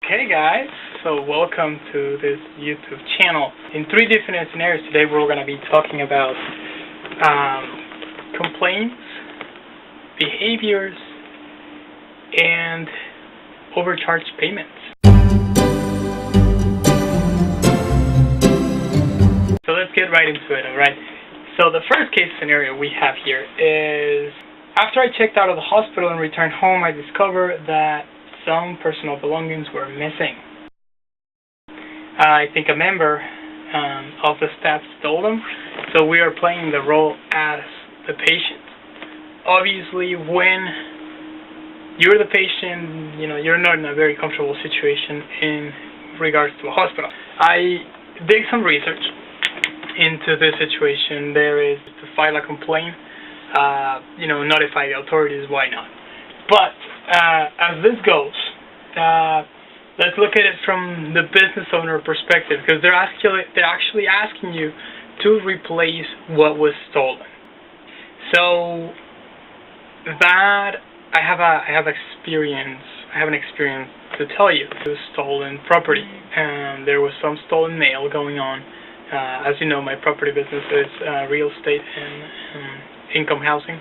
Hey guys, so welcome to this YouTube channel. In three different scenarios today we're going to be talking about complaints, behaviors, and overcharged payments. So let's get right into it, alright? So the first case scenario we have here is, after I checked out of the hospital and returned home, I discovered that some personal belongings were missing. I think a member of the staff stole them, so we are playing the role as the patient. Obviously, when you're the patient, you're not in a very comfortable situation in regards to a hospital. I did some research into this situation. There is to file a complaint, notify the authorities, why not? But as this goes, let's look at it from the business owner perspective, because they're actually asking you to replace what was stolen. So that I have an experience to tell you. It was stolen property, and there was some stolen mail going on. As you know, my property business is real estate and income housing.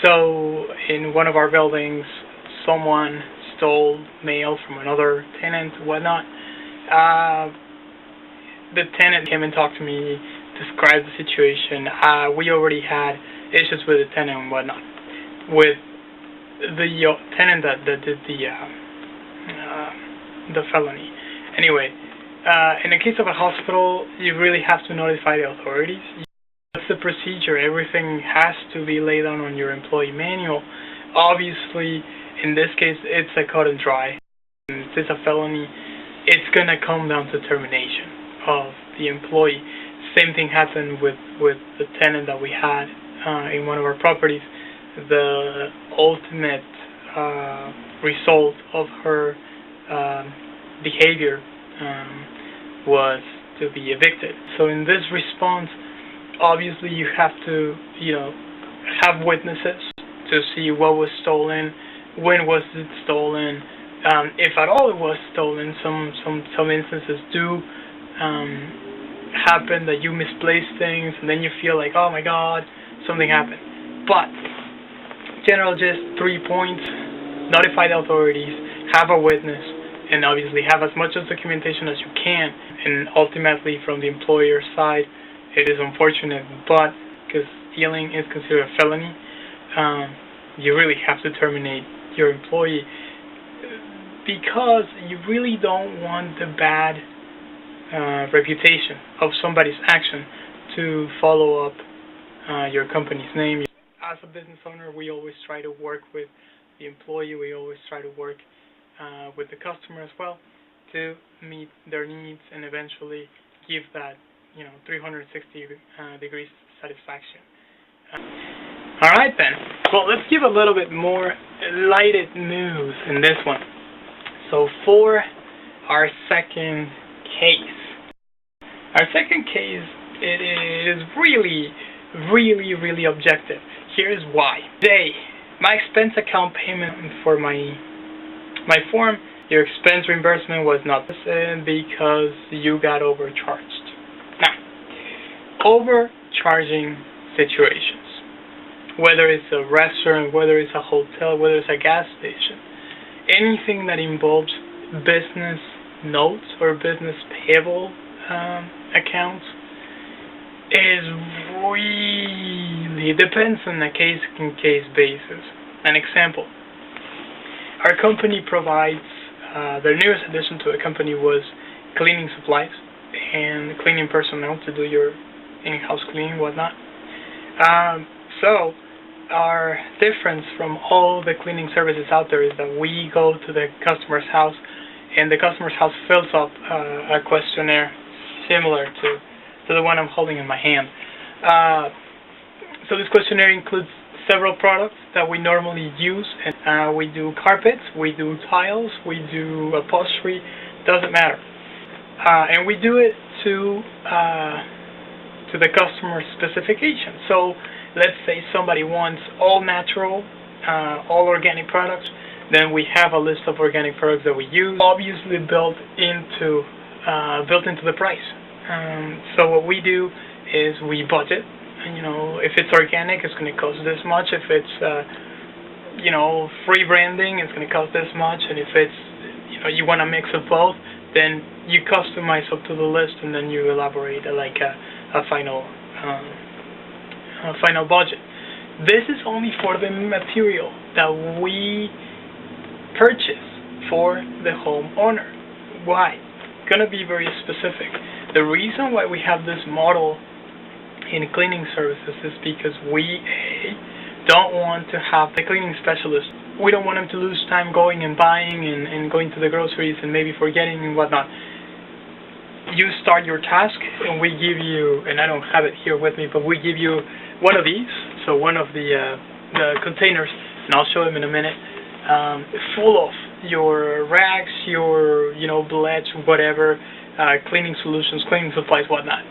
So in one of our buildings, someone stole mail from another tenant and whatnot. The tenant came and talked to me, described the situation. We already had issues with the tenant and whatnot. With the tenant that did the felony. Anyway, in the case of a hospital, you really have to notify the authorities. That's the procedure. Everything has to be laid down on your employee manual. Obviously, in this case, it's a cut and dry. If it's a felony, it's gonna come down to termination of the employee. Same thing happened with the tenant that we had in one of our properties. The ultimate result of her behavior was to be evicted. So in this response, obviously you have to, have witnesses to see what was stolen, when was it stolen, if at all it was stolen. Some instances do happen that you misplace things and then you feel like, oh my god, something happened. But general just 3 points: notify the authorities, have a witness, and obviously have as much of documentation as you can. And ultimately, from the employer's side, it is unfortunate, but because stealing is considered a felony, you really have to terminate your employee, because you really don't want the bad reputation of somebody's action to follow up your company's name. As a business owner, we always try to work with the employee. We always try to work with the customer as well to meet their needs and eventually give that 360 degrees satisfaction. Alright then, well, let's give a little bit more lighted news in this one. So for our second case, it is really objective. Here's why. Today, my expense account payment for my form, your expense reimbursement was not the same because you got overcharged. Now, overcharging situations, whether it's a restaurant, whether it's a hotel, whether it's a gas station, anything that involves business notes or business payable accounts really depends on a case-to-case basis. An example: our company provides, the newest addition to the company was cleaning supplies and cleaning personnel to do your in-house cleaning and whatnot. So our difference from all the cleaning services out there is that we go to the customer's house, and the customer's house fills up a questionnaire similar to the one I'm holding in my hand. So this questionnaire includes several products that we normally use, and we do carpets, we do tiles, we do upholstery, doesn't matter, and we do it to the customer's specification. So let's say somebody wants all natural, all organic products, Then we have a list of organic products that we use, obviously built into the price. So what we do is we budget. If it's organic, it's going to cost this much. If it's free branding, it's going to cost this much. And if it's you want a mix of both, then you customize up to the list, and then you elaborate like a final budget. This is only for the material that we purchase for the homeowner. Why? Gonna be very specific. The reason why we have this model in cleaning services is because we don't want to have the cleaning specialist. We don't want them to lose time going and buying and going to the groceries and maybe forgetting and whatnot. You start your task, and we give you, and I don't have it here with me, but we give you one of these, so one of the containers, and I'll show them in a minute, full of your rags, your bleach, whatever, cleaning solutions, cleaning supplies, whatnot.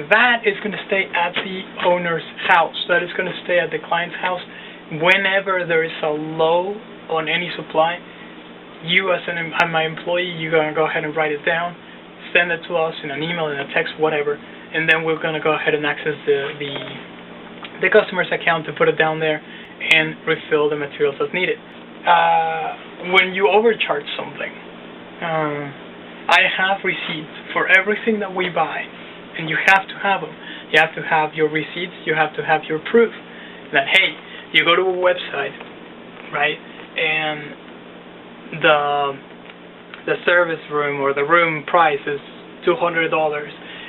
That is going to stay at the owner's house. That is going to stay at the client's house. Whenever there is a low on any supply, you as my employee, you're going to go ahead and write it down, send it to us in an email, in a text, whatever, and then we're going to go ahead and access the customer's account to put it down there and refill the materials as needed. When you overcharge something, I have receipts for everything that we buy, and you have to have them. You have to have your receipts, you have to have your proof that, hey, you go to a website, right, and the service room or the room price is $200,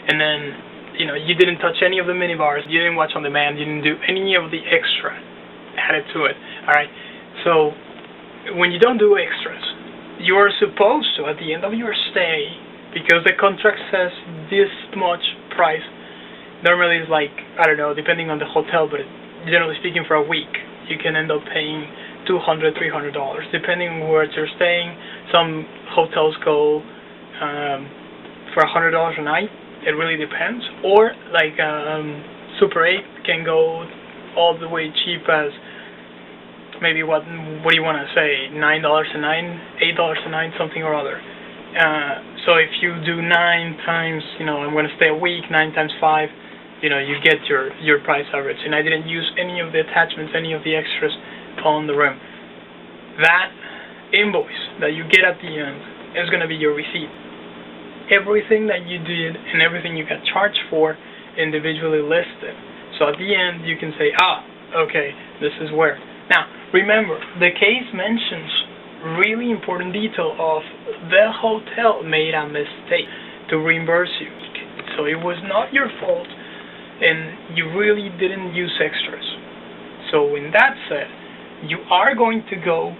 and then you didn't touch any of the mini bars, you didn't watch on demand, you didn't do any of the extra added to it. Alright, so when you don't do extras, you're supposed to, at the end of your stay, because the contract says this much price, normally it's like, I don't know, depending on the hotel, but generally speaking for a week, you can end up paying $200, $300, depending on where you're staying. Some hotels go for $100 a night. It really depends. Or like Super 8 can go all the way cheap as maybe what do you want to say, $9 a night, $8 a night, something or other. So if you do 9 times, I'm going to stay a week, 9 times 5, you get your price average. And I didn't use any of the attachments, any of the extras on the room. That invoice that you get at the end is going to be your receipt. Everything that you did and everything you got charged for individually listed. So at the end you can say, okay, this is where. Now remember, the case mentions really important detail of the hotel made a mistake to reimburse you. So it was not your fault and you really didn't use extras. So in that said, you are going to go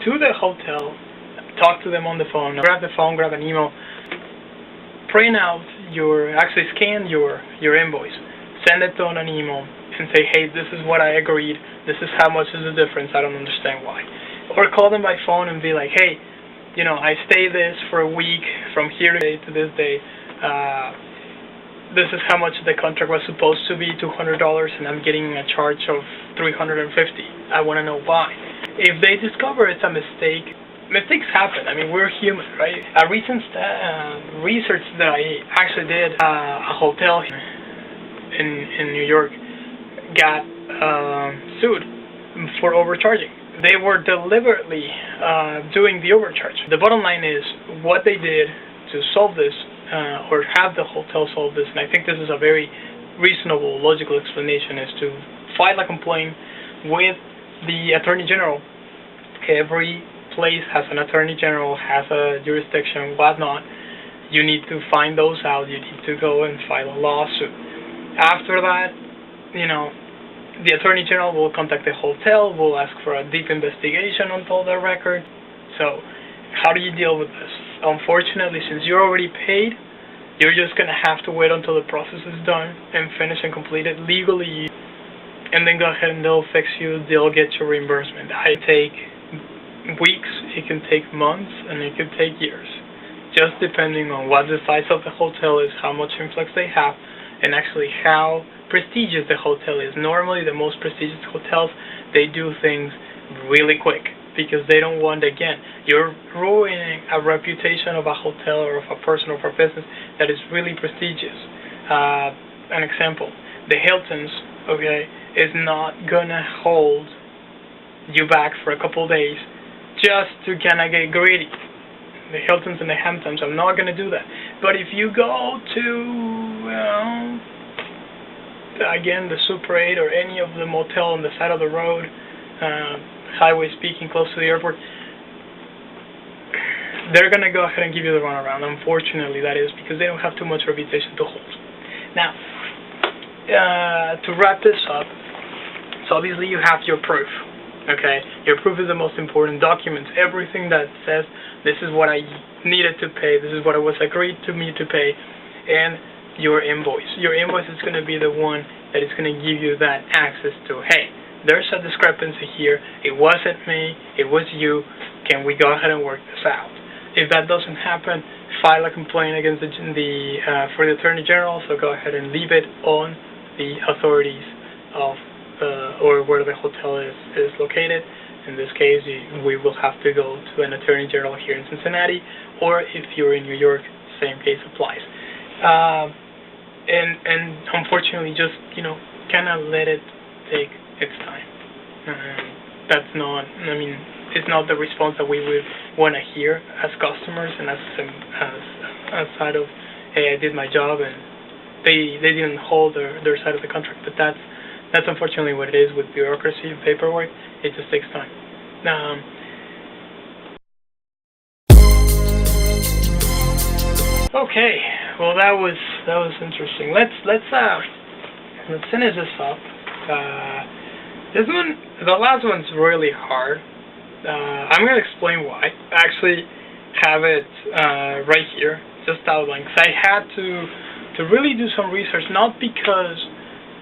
to the hotel, talk to them on the phone, grab an email, print out actually scan your invoice, send it on an email, and say, hey, this is what I agreed, this is how much is the difference, I don't understand why. Or call them by phone and be like, hey, I stay this for a week, from here to this day, this is how much the contract was supposed to be, $200, and I'm getting a charge of $350. I want to know why. If they discover it's a mistake, mistakes happen. I mean, we're human, right? A recent research that I actually did, a hotel in New York got sued for overcharging. They were deliberately doing the overcharge. The bottom line is what they did to solve this, or have the hotel solve this, and I think this is a very reasonable, logical explanation, is to file a complaint with the Attorney General. Every place has an Attorney General, has a jurisdiction, whatnot. You need to find those out. You need to go and file a lawsuit. After that, the Attorney General will contact the hotel, will ask for a deep investigation on all their record. So, how do you deal with this? Unfortunately, since you're already paid, you're just going to have to wait until the process is done and finish and complete it legally, and then go ahead and they'll fix you, they'll get your reimbursement. It can take weeks, it can take months, and it can take years, just depending on what the size of the hotel is, how much influx they have, and actually how prestigious the hotel is. Normally, the most prestigious hotels, they do things really quick. because they don't want, again, you're ruining a reputation of a hotel or of a person or of a business that is really prestigious. An example, the Hiltons, okay, is not gonna hold you back for a couple days just to kind of get greedy. The Hiltons and the Hamptons, I'm not gonna do that. But if you go to, again, the Super 8 or any of the motel on the side of the road, highway speaking, close to the airport, they're going to go ahead and give you the runaround. Unfortunately, that is because they don't have too much reputation to hold. Now, to wrap this up, so obviously you have your proof. Okay, your proof is the most important document. Everything that says this is what I needed to pay, this is what it was agreed to me to pay, and your invoice. Your invoice is going to be the one that is going to give you that access to, hey, there's a discrepancy here, it wasn't me, it was you, can we go ahead and work this out? If that doesn't happen, file a complaint against for the Attorney General, so go ahead and leave it on the authorities of or where the hotel is located. In this case, we will have to go to an Attorney General here in Cincinnati, or if you're in New York, same case applies. And unfortunately, just kind of let it take its time. That's not, it's not the response that we would want to hear as customers and as side of, hey, I did my job and they didn't hold their side of the contract. But that's unfortunately what it is with bureaucracy and paperwork. It just takes time. Okay, well that was interesting. Let's finish this up. This one, the last one's really hard. I'm gonna explain why. I actually have it right here, just outlined. Cause I had to really do some research, not because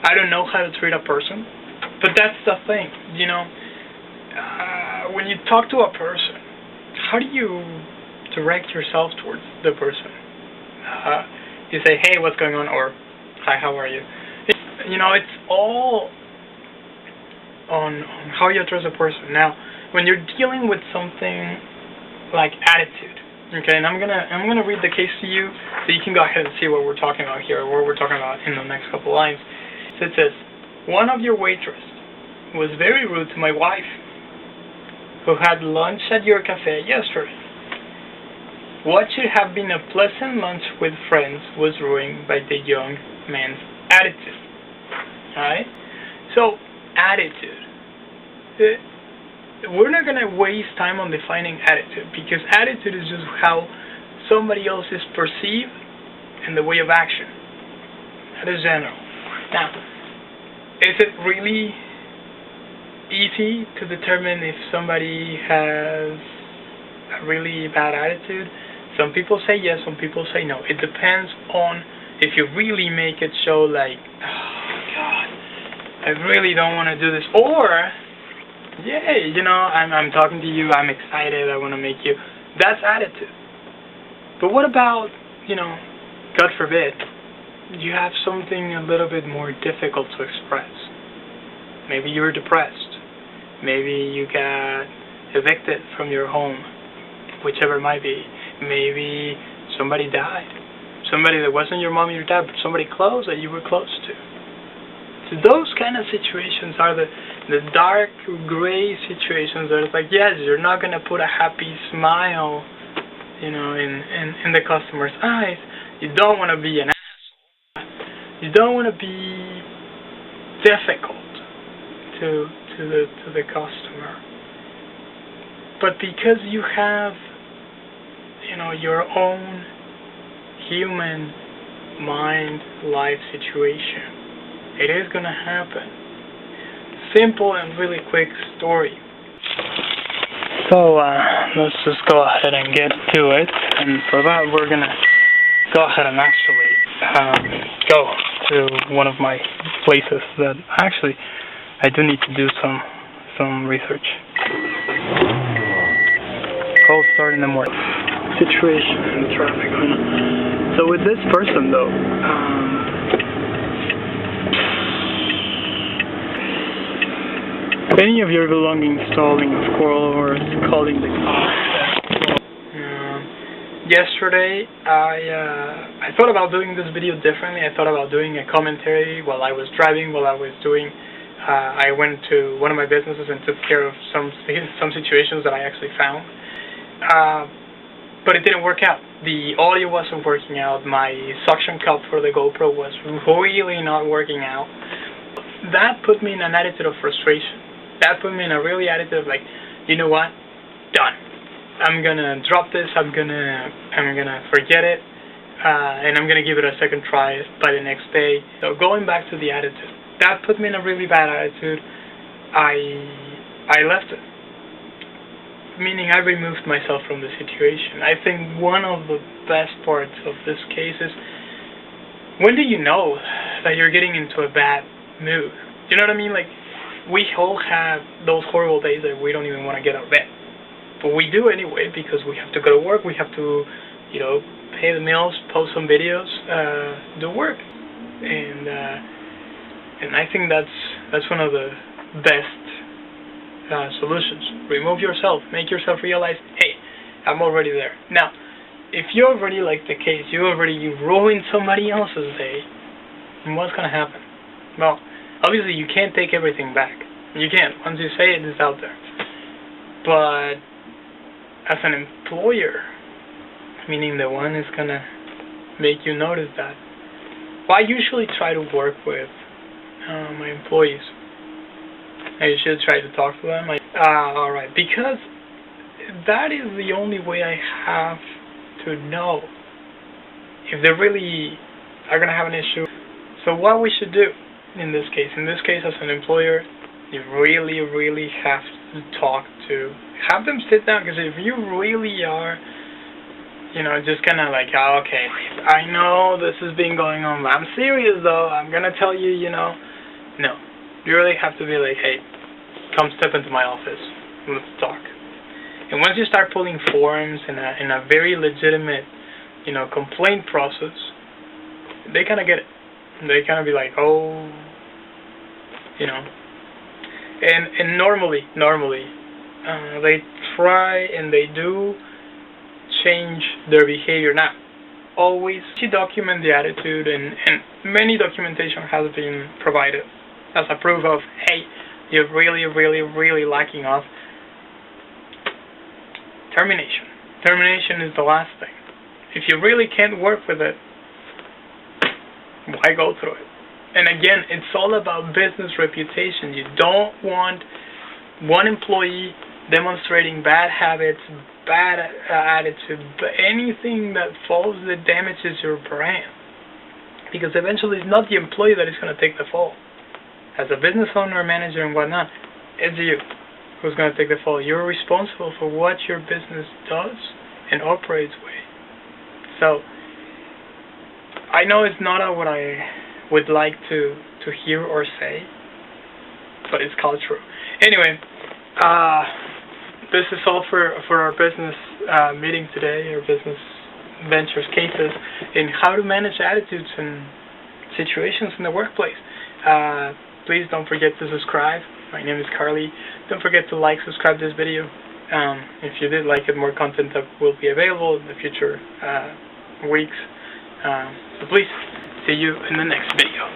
I don't know how to treat a person, but that's the thing, when you talk to a person, how do you direct yourself towards the person? You say, hey, what's going on, or hi, how are you? It's all on how you address a person. Now, when you're dealing with something like attitude, okay, and I'm gonna read the case to you so you can go ahead and see what we're talking about here, or what we're talking about in the next couple lines. So it says, one of your waitress was very rude to my wife, who had lunch at your cafe yesterday. What should have been a pleasant lunch with friends was ruined by the young man's attitude. Alright? So, attitude. We're not going to waste time on defining attitude, because attitude is just how somebody else is perceived and the way of action. That is general. Now, is it really easy to determine if somebody has a really bad attitude? Some people say yes, some people say no. It depends on if you really make it show like, oh God, I really don't want to do this, or yay, I'm talking to you, I'm excited, I want to make you. That's attitude. But what about, God forbid, you have something a little bit more difficult to express. Maybe you're depressed. Maybe you got evicted from your home, whichever it might be. Maybe somebody died. Somebody that wasn't your mom or your dad, but somebody close that you were close to. So those kind of situations are the dark, gray situations that it's like, yes, you're not going to put a happy smile, in the customer's eyes. You don't want to be an asshole. You don't want to be difficult to the customer. But because you have, your own human mind life situation, it is going to happen. Simple and really quick story. So let's just go ahead and get to it, and for that we're going to go ahead and actually go to one of my places that actually I do need to do some research. Cold start in the morning. Situation and traffic. So with this person though, If any of your belongings stolen, of course, calling the cops. Yesterday, I thought about doing this video differently. I thought about doing a commentary while I was driving, while I was doing. I went to one of my businesses and took care of some situations that I actually found. But it didn't work out. The audio wasn't working out. My suction cup for the GoPro was really not working out. That put me in an attitude of frustration. That put me in a really attitude of like, you know what? Done. I'm gonna drop this. I'm gonna forget it, and I'm gonna give it a second try by the next day. So going back to the attitude, that put me in a really bad attitude. I left it. Meaning I removed myself from the situation. I think one of the best parts of this case is, when do you know that you're getting into a bad mood? You know what I mean? Like, we all have those horrible days that we don't even want to get out of bed. But we do anyway, because we have to go to work, we have to, you know, pay the bills, post some videos, do work. And I think that's one of the best solutions. Remove yourself. Make yourself realize, hey, I'm already there. Now, if you're already like the case, you ruined somebody else's day, then what's going to happen? Well, obviously you can't take everything back. You can't. Once you say it, it's out there. But as an employer, meaning the one is going to make you notice that, well, I usually try to work with my employees. I should try to talk to them. Alright, because that is the only way I have to know if they really are going to have an issue. So what we should do in this case as an employer, you really have to have them sit down, because if you really are, you know, just kind of like, oh, okay, I know this has been going on, but I'm serious though, I'm going to tell you, you know, no. You really have to be like, hey, come step into my office, let's talk. And once you start pulling forms in a very legitimate, you know, complaint process, they kind of get it. They kind of be like, oh, you know. And normally, they try and they do change their behavior. Now, always you document the attitude, and many documentation has been provided as a proof of, hey, you're really lacking of. Termination. Termination is the last thing. If you really can't work with it, why go through it? And again, it's all about business reputation. You don't want one employee demonstrating bad habits, bad attitude, anything that falls that damages your brand. Because eventually it's not the employee that is going to take the fall. As a business owner, manager, and whatnot, it's you who's going to take the fall. You're responsible for what your business does and operates with. So, I know it's not what I would like to hear or say, but it's cultural. Anyway, this is all for our business meeting today, our business ventures cases, in how to manage attitudes and situations in the workplace. Please don't forget to subscribe. My name is Carly. Don't forget to like, subscribe this video. If you did like it, more content that will be available in the future weeks. So please, see you in the next video.